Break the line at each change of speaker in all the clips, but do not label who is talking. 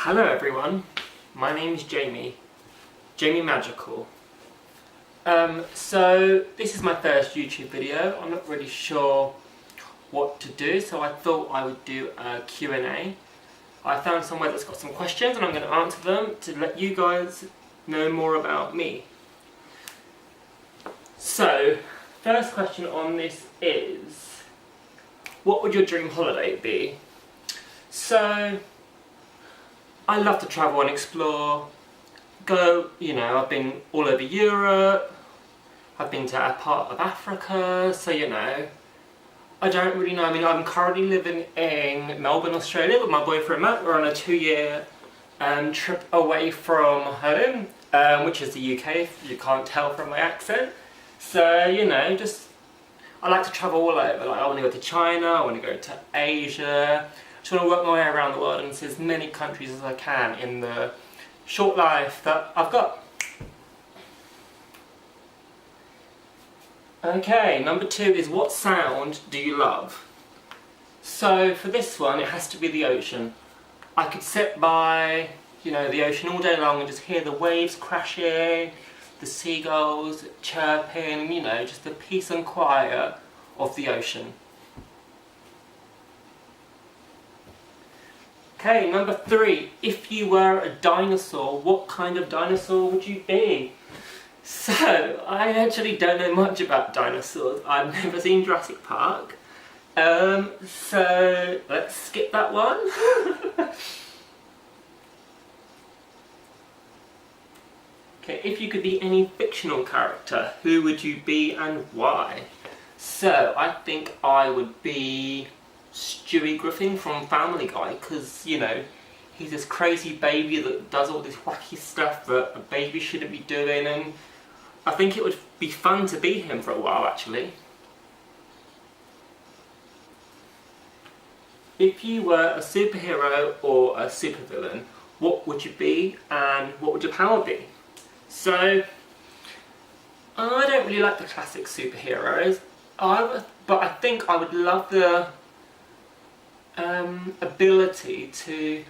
Hello everyone, my name is Jamie MagiKal. So this is my first YouTube video. I'm not really sure what to do, so I thought I would do a Q&A. I found somewhere that's got some questions and I'm going to answer them to let you guys know more about me. So, first question on this is, what would your dream holiday be? So, I love to travel and explore, I've been all over Europe, I've been to a part of Africa, so I don't really know. I'm currently living in Melbourne, Australia with my boyfriend Matt. We're on a 2-year trip away from home, which is the UK, if you can't tell from my accent. So, I like to travel all over. Like, I want to go to China, I want to go to Asia. I just want to work my way around the world and see as many countries as I can in the short life that I've got. Okay, number 2 is, what sound do you love? So for this one, it has to be the ocean. I could sit by, the ocean all day long and just hear the waves crashing, the seagulls chirping, just the peace and quiet of the ocean. Okay, number 3, if you were a dinosaur, what kind of dinosaur would you be? So, I actually don't know much about dinosaurs. I've never seen Jurassic Park. So let's skip that one. Okay, if you could be any fictional character, who would you be and why? So, I think I would be Stewie Griffin from Family Guy, because, he's this crazy baby that does all this wacky stuff that a baby shouldn't be doing, and I think it would be fun to be him for a while, actually. If you were a superhero or a supervillain, what would you be and what would your power be? So, I don't really like the classic superheroes, but I think I would love the ability to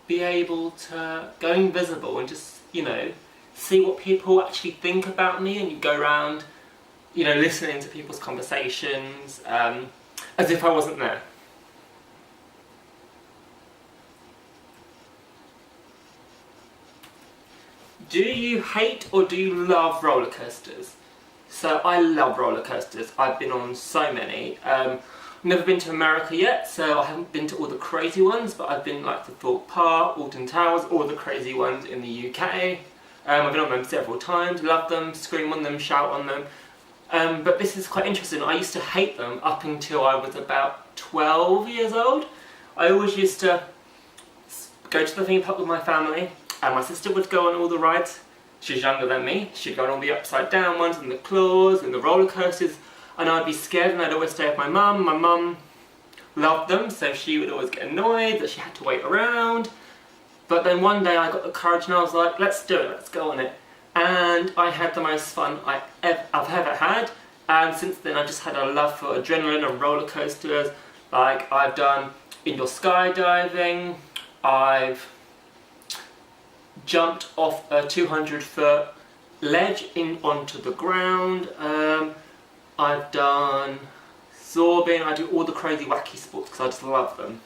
be able to go invisible and just, see what people actually think about me, and you go around, listening to people's conversations as if I wasn't there. Do you hate or do you love roller coasters? So I love roller coasters. I've been on so many. Never been to America yet, so I haven't been to all the crazy ones, but I've been to Thorpe Park, Alton Towers, all the crazy ones in the UK. I've been on them several times, love them, scream on them, shout on them. But this is quite interesting. I used to hate them up until I was about 12 years old. I always used to go to the theme park with my family, and my sister would go on all the rides. She's younger than me. She'd go on all the upside down ones and the claws and the roller coasters. And I'd be scared, and I'd always stay with my mum. My mum loved them, so she would always get annoyed that she had to wait around. But then one day I got the courage and I was like, let's do it, let's go on it. And I had the most fun I've ever had. And since then I've just had a love for adrenaline and roller coasters. Like, I've done indoor skydiving, I've jumped off a 200-foot ledge onto the ground, I've done zorbing. I do all the crazy wacky sports because I just love them.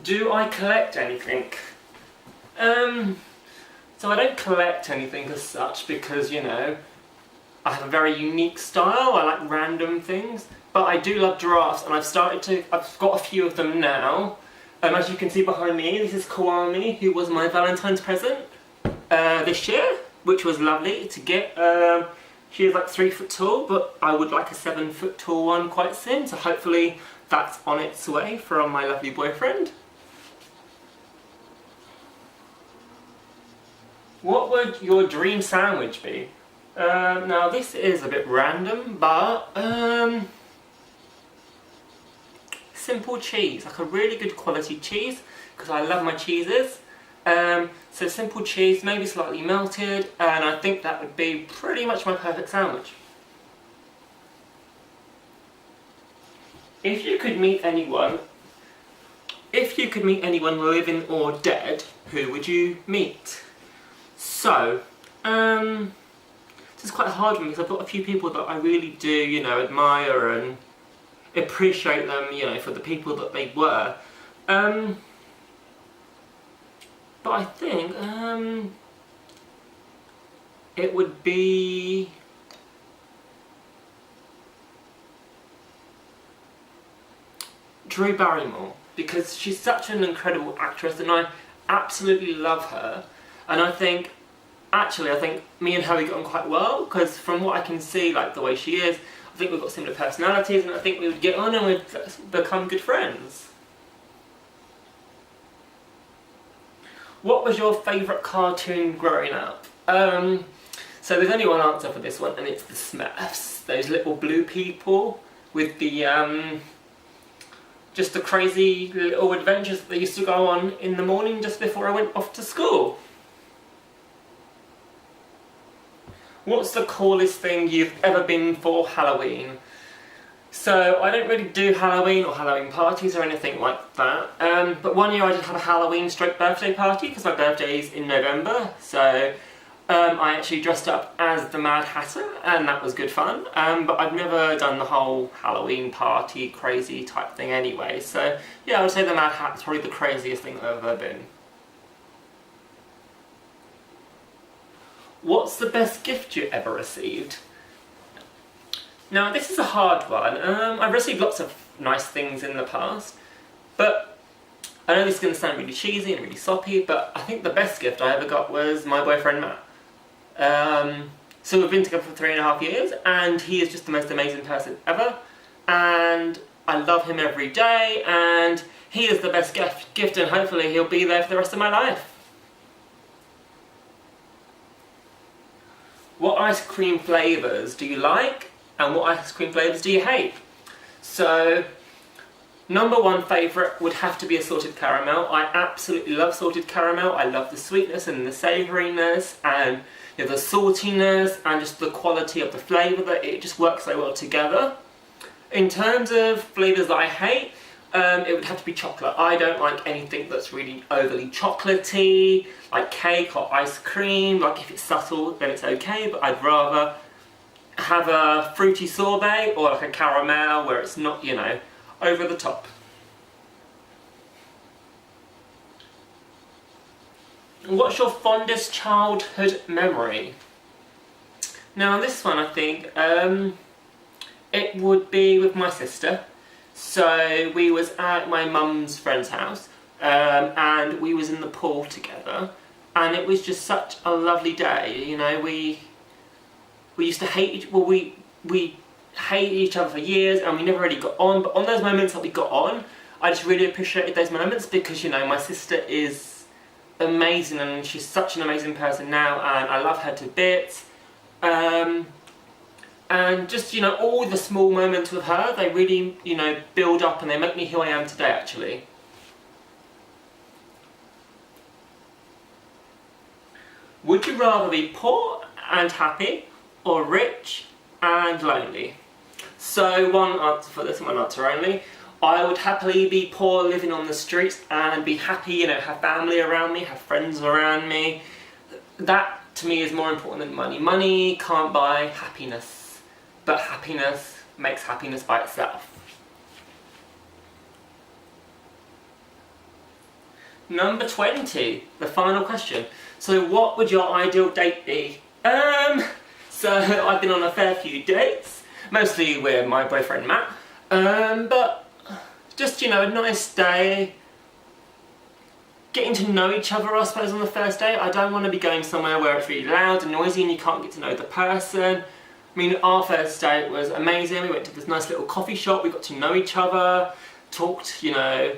Do I collect anything? So I don't collect anything as such because, I have a very unique style. I like random things. But I do love giraffes, and I've got a few of them now. As you can see behind me, this is Kwame, who was my Valentine's present this year, which was lovely to get. She is like 3 foot tall, but I would like a 7 foot tall one quite soon, so hopefully that's on its way from my lovely boyfriend. What would your dream sandwich be? Now this is a bit random, but simple cheese, like a really good quality cheese, because I love my cheeses. So simple cheese, maybe slightly melted, and I think that would be pretty much my perfect sandwich. If you could meet anyone, living or dead, who would you meet? So, this is quite a hard one because I've got a few people that I really do, you know, admire and appreciate them, you know, for the people that they were. But I think it would be Drew Barrymore, because she's such an incredible actress and I absolutely love her. And I think me and her we get on quite well, because from what I can see, like the way she is, I think we've got similar personalities and I think we would get on and we'd become good friends. What was your favourite cartoon growing up? So there's only one answer for this one, and it's the Smurfs. Those little blue people with the just the crazy little adventures that they used to go on in the morning just before I went off to school. What's the coolest thing you've ever been for Halloween? So I don't really do Halloween or Halloween parties or anything like that. But one year I did have a Halloween stroke birthday party because my birthday's in November. So I actually dressed up as the Mad Hatter and that was good fun. But I've never done the whole Halloween party crazy type thing anyway. So yeah, I would say the Mad Hat's probably the craziest thing I've ever been. What's the best gift you ever received? Now this is a hard one. I've received lots of nice things in the past, but I know this is going to sound really cheesy and really soppy, but I think the best gift I ever got was my boyfriend Matt. So we've been together for 3.5 years and he is just the most amazing person ever, and I love him every day, and he is the best gift and hopefully he'll be there for the rest of my life. What ice cream flavours do you like and what ice cream flavours do you hate? So, number one favourite would have to be a salted caramel. I absolutely love salted caramel. I love the sweetness and the savouriness and the saltiness and just the quality of the flavour, that it just works so well together. In terms of flavours that I hate, it would have to be chocolate. I don't like anything that's really overly chocolatey, like cake or ice cream. Like if it's subtle then it's okay, but I'd rather have a fruity sorbet or like a caramel where it's not, you know, over the top. What's your fondest childhood memory? Now this one I think, it would be with my sister. So we was at my mum's friend's house and we was in the pool together and it was just such a lovely day. You know, we used to hate, we hated each other for years and we never really got on, but on those moments that we got on, I just really appreciated those moments because, you know, my sister is amazing and she's such an amazing person now and I love her to bits. And just, you know, all the small moments with her, they really, you know, build up and they make me who I am today, actually. Would you rather be poor and happy or rich and lonely? So one answer for this and one answer only. I would happily be poor, living on the streets, and be happy, you know, have family around me, have friends around me. That to me is more important than money. Money can't buy happiness. But happiness makes happiness by itself. Number 20, the final question. So what would your ideal date be? So I've been on a fair few dates, mostly with my boyfriend Matt, but just, you know, a nice day, getting to know each other I suppose on the first day. I don't want to be going somewhere where it's really loud and noisy and you can't get to know the person. I mean, our first date was amazing. We went to this nice little coffee shop, we got to know each other, talked, you know,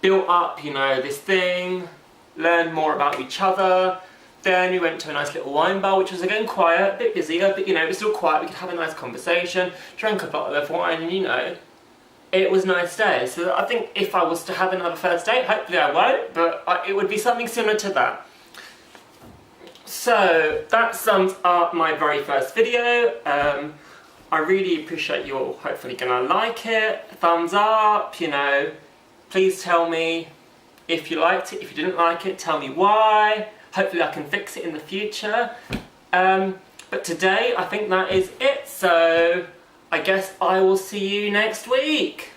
built up, you know, this thing, learned more about each other. Then we went to a nice little wine bar, which was again quiet, a bit busier, but, you know, it was still quiet. We could have a nice conversation, drank a bottle of wine, and, you know, it was a nice day. So I think if I was to have another first date, hopefully I won't, but it would be something similar to that. So that sums up my very first video. I really appreciate you're hopefully going to like it. Thumbs up, you know. Please tell me if you liked it. If you didn't like it, tell me why. Hopefully I can fix it in the future. But today I think that is it. So I guess I will see you next week.